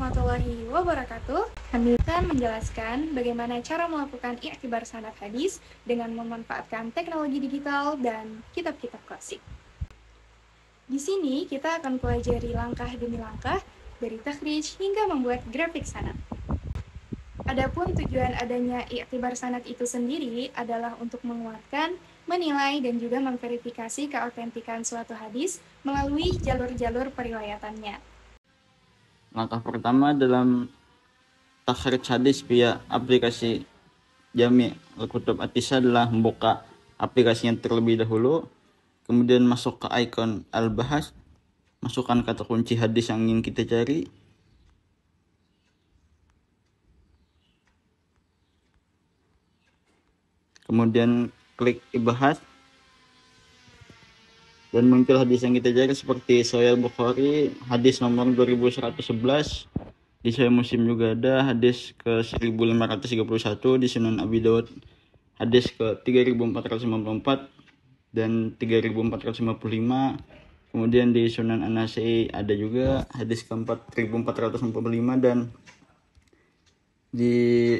warahmatullahi wabarakatuh. Kami akan menjelaskan bagaimana cara melakukan i'tibar sanad hadis dengan memanfaatkan teknologi digital dan kitab-kitab klasik. Di sini kita akan pelajari langkah demi langkah dari takhrij hingga membuat grafik sanad. Adapun tujuan adanya i'tibar sanad itu sendiri adalah untuk menguatkan, menilai, dan juga memverifikasi keautentikan suatu hadis melalui jalur-jalur periwayatannya. Langkah pertama dalam takhrij hadis via aplikasi Jami' Al-Kutub At-Tisah adalah membuka aplikasinya terlebih dahulu, kemudian masuk ke ikon Al-Bahas, masukkan kata kunci hadis yang ingin kita cari, kemudian klik Ibahas, dan muncul hadis yang kita cari seperti Sahih Bukhari hadis nomor 2111, di Sahih Muslim juga ada hadis ke 1531, di Sunan Abi Daud hadis ke 3454 dan 3455, kemudian di Sunan An-Nasa'i ada juga hadis ke 4445, dan di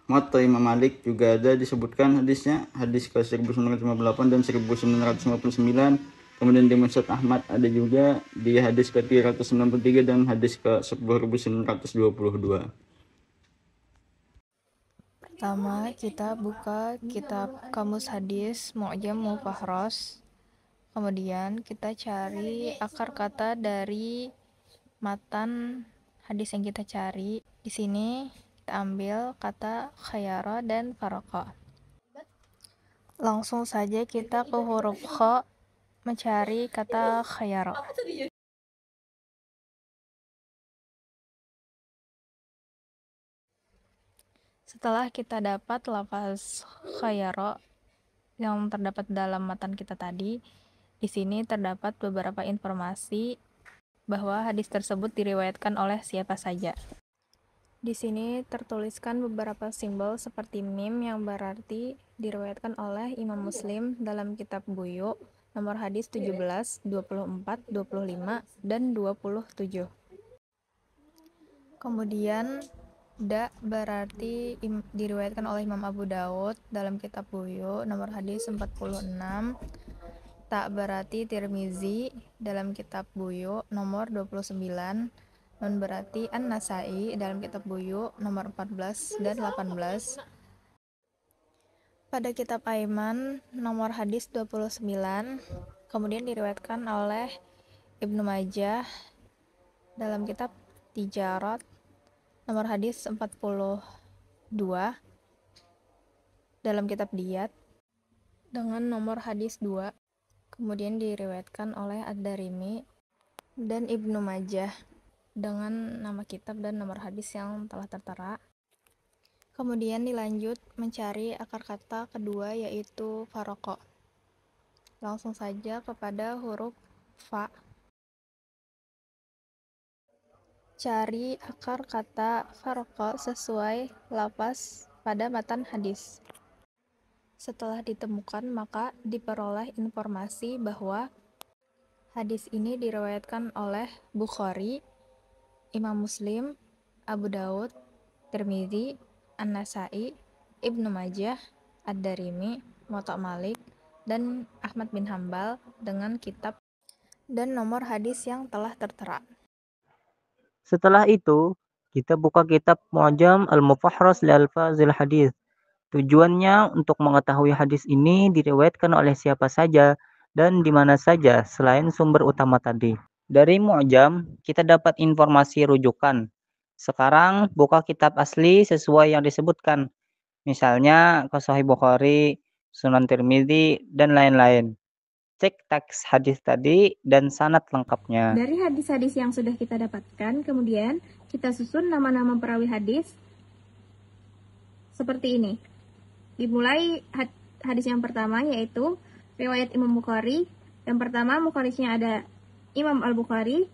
Muwatta Imam Malik juga ada disebutkan hadisnya, hadis ke 1958 dan 1959. Kemudian di Musnad Ahmad ada juga di hadis ke 393 dan hadis ke 1922. Pertama, kita buka kitab Kamus Hadis Mu'jam Mufahros. Kemudian kita cari akar kata dari matan hadis yang kita cari. Di sini kita ambil kata khayara dan faraka. Langsung saja kita ke huruf kha mencari kata khayara. Setelah kita dapat lafaz khayara yang terdapat dalam matan kita tadi, di sini terdapat beberapa informasi bahwa hadis tersebut diriwayatkan oleh siapa saja. Di sini tertuliskan beberapa simbol seperti mim yang berarti diriwayatkan oleh Imam Muslim dalam kitab Buyu, nomor hadis 17, 24, 25, dan 27. Kemudian da berarti diriwayatkan oleh Imam Abu Daud dalam kitab Buyu, nomor hadis 46. Ta berarti Tirmizi dalam kitab Buyu, nomor 29. Nun berarti An-Nasa'i dalam kitab Buyu nomor 14 dan 18. Pada kitab Aiman nomor hadis 29, kemudian diriwayatkan oleh Ibnu Majah dalam kitab Tijarat nomor hadis 42, dalam kitab Diyat dengan nomor hadis 2, kemudian diriwayatkan oleh Ad-Darimi dan Ibnu Majah dengan nama kitab dan nomor hadis yang telah tertera. Kemudian dilanjut mencari akar kata kedua, yaitu faroko. Langsung saja kepada huruf fa. Cari akar kata faroko sesuai lafaz pada matan hadis. Setelah ditemukan, maka diperoleh informasi bahwa hadis ini diriwayatkan oleh Bukhari, Imam Muslim, Abu Daud, Tirmizi, An-Nasa'i, Ibnu Majah, Ad-Darimi, Muwatta Malik, dan Ahmad bin Hambal dengan kitab dan nomor hadis yang telah tertera. Setelah itu, kita buka kitab Mu'jam Al-Mufahras li Alfazil Hadis. Tujuannya untuk mengetahui hadis ini diriwayatkan oleh siapa saja dan di mana saja selain sumber utama tadi. Dari Mu'jam, kita dapat informasi rujukan. Sekarang buka kitab asli sesuai yang disebutkan. Misalnya ke Sahih Bukhari, Sunan Tirmidzi, dan lain-lain. Cek teks hadis tadi dan sanad lengkapnya. Dari hadis-hadis yang sudah kita dapatkan, kemudian kita susun nama-nama perawi hadis seperti ini. Dimulai hadis yang pertama, yaitu riwayat Imam Bukhari. Yang pertama, mukharijnya ada Imam Al-Bukhari,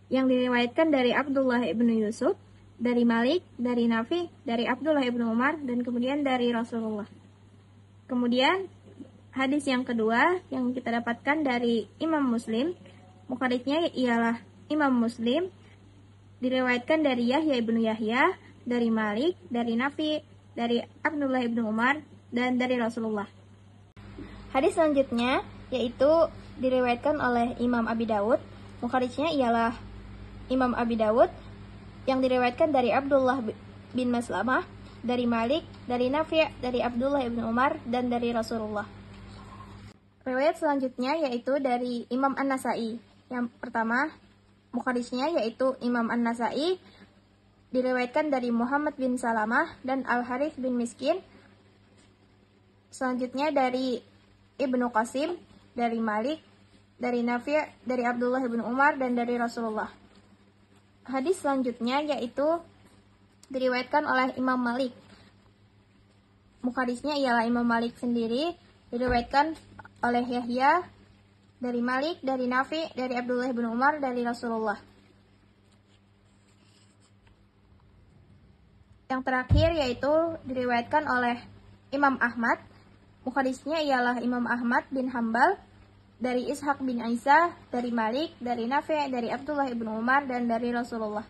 yang diriwayatkan dari Abdullah ibnu Yusuf, dari Malik, dari Nafi, dari Abdullah ibnu Umar, dan kemudian dari Rasulullah. Kemudian hadis yang kedua yang kita dapatkan dari Imam Muslim, mukharijnya ialah Imam Muslim, diriwayatkan dari Yahya ibnu Yahya, dari Malik, dari Nafi, dari Abdullah ibnu Umar, dan dari Rasulullah. Hadis selanjutnya yaitu diriwayatkan oleh Imam Abi Dawud. Mukharijnya ialah Imam Abi Dawud, yang diriwayatkan dari Abdullah bin Maslamah, dari Malik, dari Nafi', dari Abdullah ibnu Umar, dan dari Rasulullah. Riwayat selanjutnya yaitu dari Imam An-Nasai. Yang pertama, mukharijnya yaitu Imam An-Nasai, diriwayatkan dari Muhammad bin Salamah dan Al-Harith bin Miskin. Selanjutnya dari Ibnu Qasim, dari Malik, dari Nafi', dari Abdullah bin Umar, dan dari Rasulullah. Hadis selanjutnya yaitu diriwayatkan oleh Imam Malik. Mukharijnya ialah Imam Malik sendiri, diriwayatkan oleh Yahya, dari Malik, dari Nafi', dari Abdullah bin Umar, dari Rasulullah. Yang terakhir yaitu diriwayatkan oleh Imam Ahmad. Mukharijnya ialah Imam Ahmad bin Hambal, dari Ishaq bin Isa, dari Malik, dari Nafi', dari Abdullah bin Umar, dan dari Rasulullah.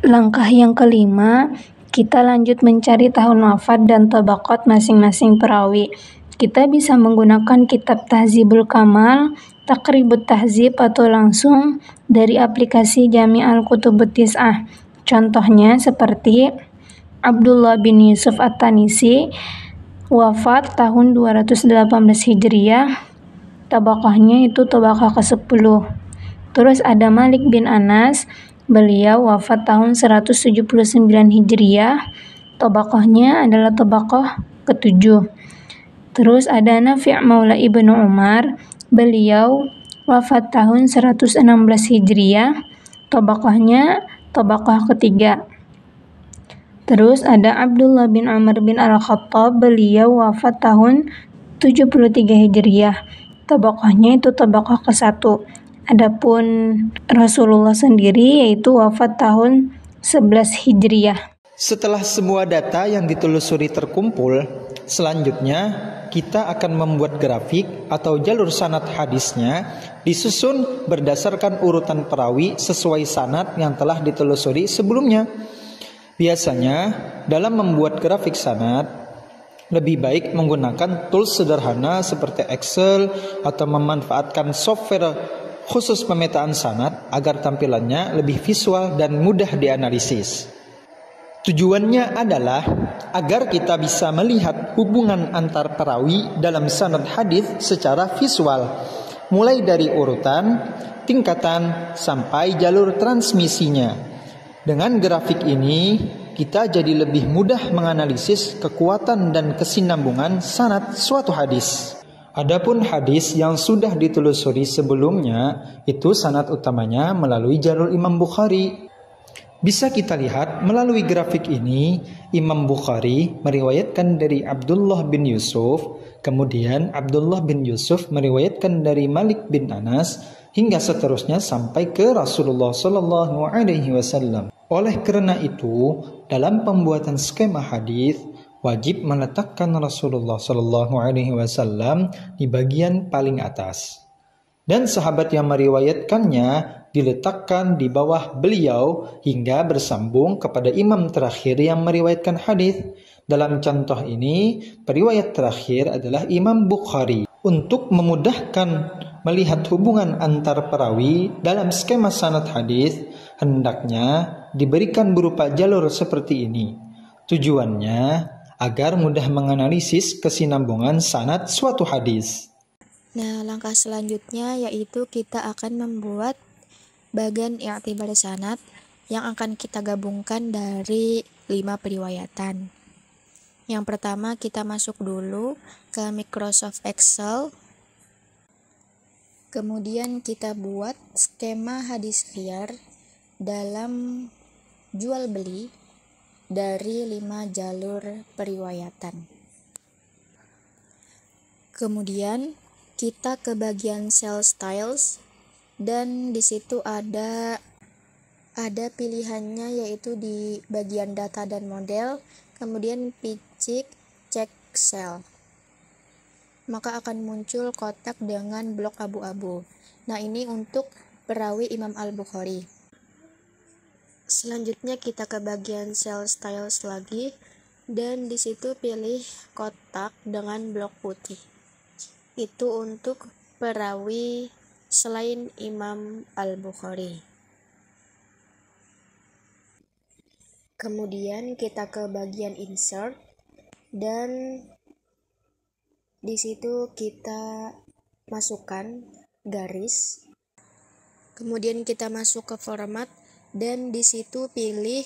Langkah yang kelima, kita lanjut mencari tahun wafat dan tabaqat masing-masing perawi. Kita bisa menggunakan kitab Tahzibul Kamal, Taqribut Tahzib, atau langsung dari aplikasi Jami' Al-Kutubut Tis'ah. Contohnya seperti Abdullah bin Yusuf At-Tanisi, wafat tahun 218 Hijriah, tabaqahnya itu tabaqah ke-10. Terus ada Malik bin Anas, beliau wafat tahun 179 Hijriah, tabaqahnya adalah tabaqah ke-7. Terus ada Nafi' Maula Ibnu Umar, beliau wafat tahun 116 Hijriah, tabaqahnya tabaqah ke-3. Terus ada Abdullah bin Amr bin Al-Khattab, beliau wafat tahun 73 Hijriah, tabaqahnya itu tabaqah ke-1. Adapun Rasulullah sendiri yaitu wafat tahun 11 Hijriah. Setelah semua data yang ditelusuri terkumpul, selanjutnya kita akan membuat grafik atau jalur sanad hadisnya disusun berdasarkan urutan perawi sesuai sanad yang telah ditelusuri sebelumnya. Biasanya dalam membuat grafik sanad lebih baik menggunakan tools sederhana seperti Excel atau memanfaatkan software khusus pemetaan sanad agar tampilannya lebih visual dan mudah dianalisis. Tujuannya adalah agar kita bisa melihat hubungan antar perawi dalam sanad hadis secara visual, mulai dari urutan, tingkatan, sampai jalur transmisinya. Dengan grafik ini, kita jadi lebih mudah menganalisis kekuatan dan kesinambungan sanad suatu hadis. Adapun hadis yang sudah ditelusuri sebelumnya, itu sanad utamanya melalui jalur Imam Bukhari. Bisa kita lihat melalui grafik ini, Imam Bukhari meriwayatkan dari Abdullah bin Yusuf, kemudian Abdullah bin Yusuf meriwayatkan dari Malik bin Anas, hingga seterusnya sampai ke Rasulullah Shallallahu Alaihi Wasallam. Oleh karena itu, dalam pembuatan skema hadis wajib meletakkan Rasulullah Shallallahu Alaihi Wasallam di bagian paling atas, dan sahabat yang meriwayatkannya diletakkan di bawah beliau hingga bersambung kepada imam terakhir yang meriwayatkan hadis. Dalam contoh ini, periwayat terakhir adalah Imam Bukhari. Untuk memudahkan melihat hubungan antar perawi dalam skema sanad hadis, hendaknya diberikan berupa jalur seperti ini. Tujuannya agar mudah menganalisis kesinambungan sanad suatu hadis. Nah, langkah selanjutnya yaitu kita akan membuat bagan i'tibar sanad yang akan kita gabungkan dari 5 periwayatan. Yang pertama, kita masuk dulu ke Microsoft Excel. Kemudian kita buat skema hadis khiyar dalam jual beli dari 5 jalur periwayatan. Kemudian kita ke bagian Sell Styles, dan di situ ada pilihannya yaitu di bagian data dan model, kemudian picik cek sell. Maka akan muncul kotak dengan blok abu-abu. Nah, ini untuk perawi Imam Al-Bukhari. Selanjutnya kita ke bagian cell styles lagi, dan di situ pilih kotak dengan blok putih. Itu untuk perawi selain Imam Al-Bukhari. Kemudian kita ke bagian insert, dan di situ kita masukkan garis. Kemudian kita masuk ke format, dan di situ pilih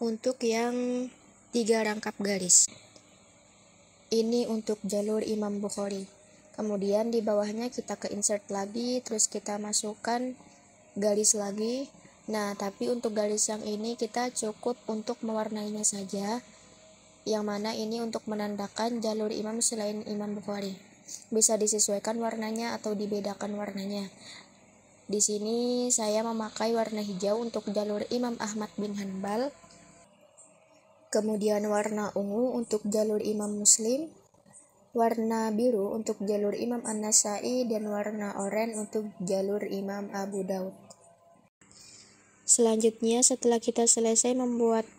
untuk yang 3 rangkap garis. Ini untuk jalur Imam Bukhari. Kemudian di bawahnya kita ke insert lagi, terus kita masukkan garis lagi. Nah, tapi untuk garis yang ini kita cukup untuk mewarnainya saja, yang mana ini untuk menandakan jalur imam selain Imam Bukhari. Bisa disesuaikan warnanya atau dibedakan warnanya. Di sini saya memakai warna hijau untuk jalur Imam Ahmad bin Hanbal, kemudian warna ungu untuk jalur Imam Muslim, warna biru untuk jalur Imam An-Nasai, dan warna oranye untuk jalur Imam Abu Daud. Selanjutnya, setelah kita selesai membuat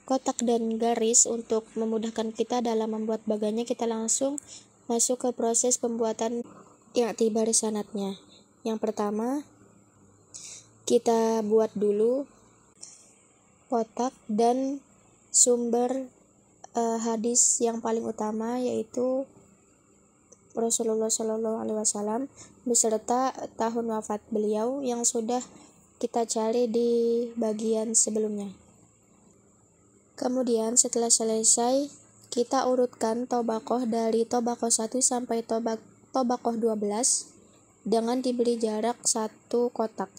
kotak dan garis untuk memudahkan kita dalam membuat bagannya, kita langsung masuk ke proses pembuatan i'tibar sanadnya. Yang pertama, kita buat dulu kotak dan sumber hadis yang paling utama, yaitu Rasulullah SAW beserta tahun wafat beliau yang sudah kita cari di bagian sebelumnya. Kemudian setelah selesai, kita urutkan tobaqoh dari tobaqoh 1 sampai tobaqoh 12 dengan diberi jarak 1 kotak.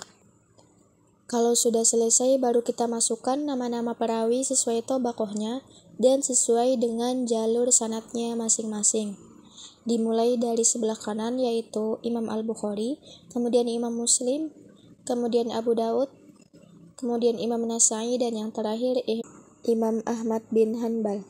Kalau sudah selesai, baru kita masukkan nama-nama perawi sesuai tobaqohnya dan sesuai dengan jalur sanadnya masing-masing. Dimulai dari sebelah kanan, yaitu Imam Al-Bukhari, kemudian Imam Muslim, kemudian Abu Daud, kemudian Imam Nasai, dan yang terakhir Imam Ahmad bin Hanbal.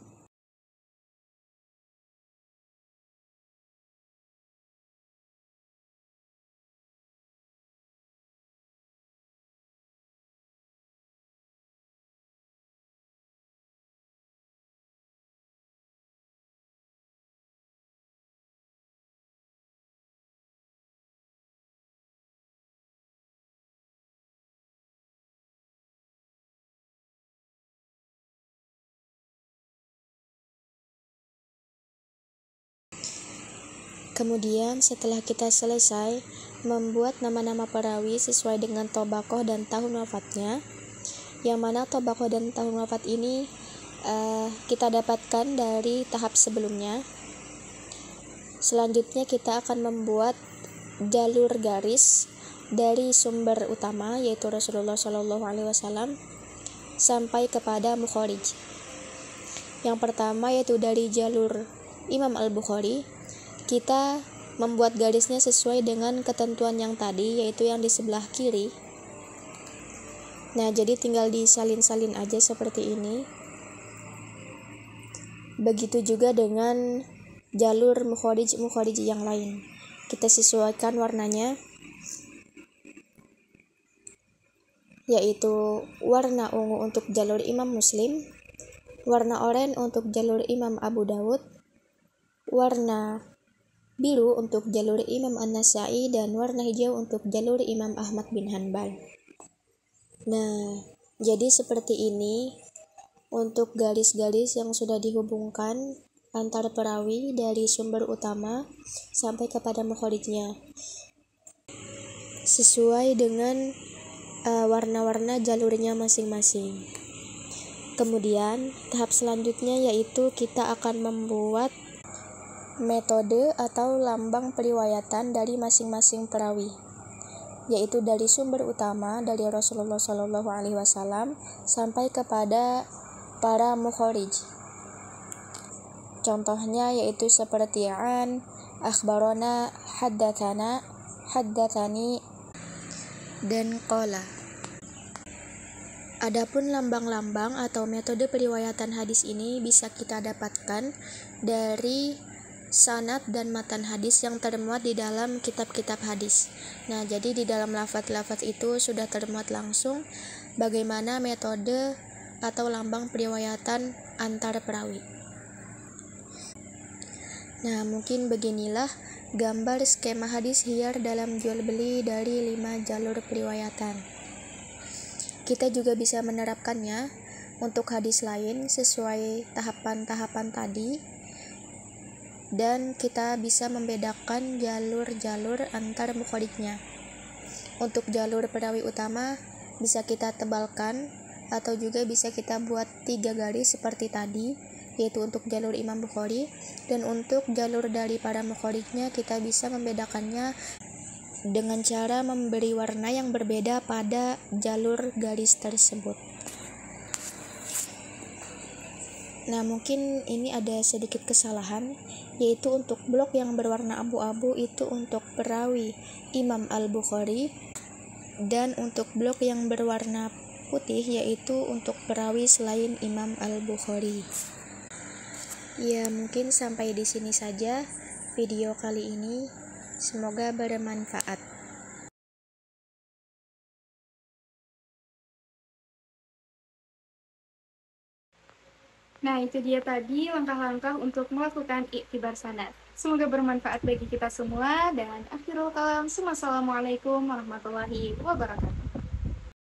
Kemudian setelah kita selesai membuat nama-nama perawi sesuai dengan tobaqoh dan tahun wafatnya, yang mana tobaqoh dan tahun wafat ini kita dapatkan dari tahap sebelumnya. Selanjutnya kita akan membuat jalur garis dari sumber utama, yaitu Rasulullah SAW, sampai kepada mukharij. Yang pertama yaitu dari jalur Imam Al-Bukhari, kita membuat garisnya sesuai dengan ketentuan yang tadi, yaitu yang di sebelah kiri. Nah, jadi tinggal disalin-salin aja seperti ini. Begitu juga dengan jalur mukharij yang lain. Kita sesuaikan warnanya, yaitu warna ungu untuk jalur Imam Muslim, warna oranye untuk jalur Imam Abu Daud, warna biru untuk jalur Imam An-Nasai, dan warna hijau untuk jalur Imam Ahmad bin Hanbal. Nah, jadi seperti ini untuk garis-garis yang sudah dihubungkan antar perawi dari sumber utama sampai kepada mukharijnya, sesuai dengan warna-warna jalurnya masing-masing. Kemudian tahap selanjutnya yaitu kita akan membuat metode atau lambang periwayatan dari masing-masing perawi, yaitu dari sumber utama dari Rasulullah SAW sampai kepada para mukharij. Contohnya yaitu seperti an, akhbarona, haddatsana, haddatsani, dan qala. Adapun lambang-lambang atau metode periwayatan hadis ini bisa kita dapatkan dari sanad dan matan hadis yang termuat di dalam kitab-kitab hadis. Nah, jadi di dalam lafaz-lafaz itu sudah termuat langsung bagaimana metode atau lambang periwayatan antar perawi. Nah, mungkin beginilah gambar skema hadis hiyar dalam jual beli dari 5 jalur periwayatan. Kita juga bisa menerapkannya untuk hadis lain sesuai tahapan-tahapan tadi, dan kita bisa membedakan jalur-jalur antar mukhodiknya. Untuk jalur perawi utama bisa kita tebalkan atau juga bisa kita buat 3 garis seperti tadi, yaitu untuk jalur Imam Bukhari, dan untuk jalur dari para mukhodiknya kita bisa membedakannya dengan cara memberi warna yang berbeda pada jalur garis tersebut. Nah, mungkin ini ada sedikit kesalahan, yaitu untuk blok yang berwarna abu-abu itu untuk perawi Imam Al-Bukhari, dan untuk blok yang berwarna putih yaitu untuk perawi selain Imam Al-Bukhari. Ya, mungkin sampai di sini saja video kali ini. Semoga bermanfaat. Nah, itu dia tadi langkah-langkah untuk melakukan iktibar sanad. Semoga bermanfaat bagi kita semua, dan akhirul kalam, assalamualaikum warahmatullahi wabarakatuh.